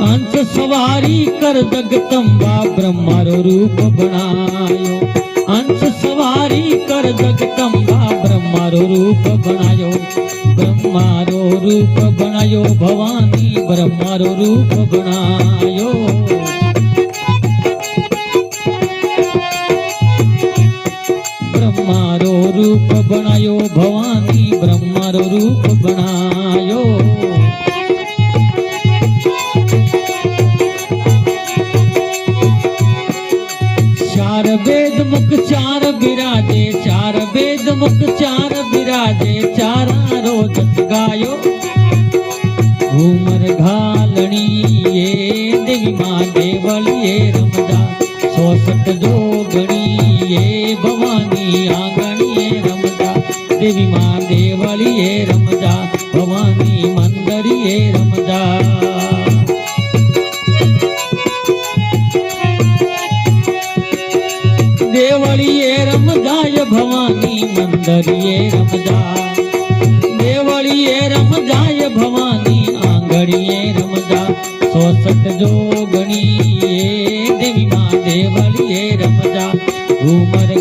हंस सवारी कर जगदम्बा ब्रह्मारो रूप बनायो। हंस सवारी कर जगदम्बा ब्रह्मारो रूप बनायो। ब्रह्मारो रूप बनायो भवानी ब्रह्मारो रूप बनायो। ब्रह्मारो रूप बनायो भवानी ब्रह्मारो रूप बनायो। चार वेद मुख चार बिराजे, चार वेद मुख चार बिराजे, चारा रोज गायो। घूमर घालनी ये देवी माँ देवली ये रमदा, 64 जोगणी ये भवानी आंगणी ये रमदा। देवी माँ देवली ये रमदा, भवानी मंदरी ये रमदा। देवलिए रमजाय भवानी मंदरिए रमजा। देवलिए रमजाय भवानी आंगड़िए रमजा। 64 जोगणी देवी माँ देवलिए रमजा। घूमर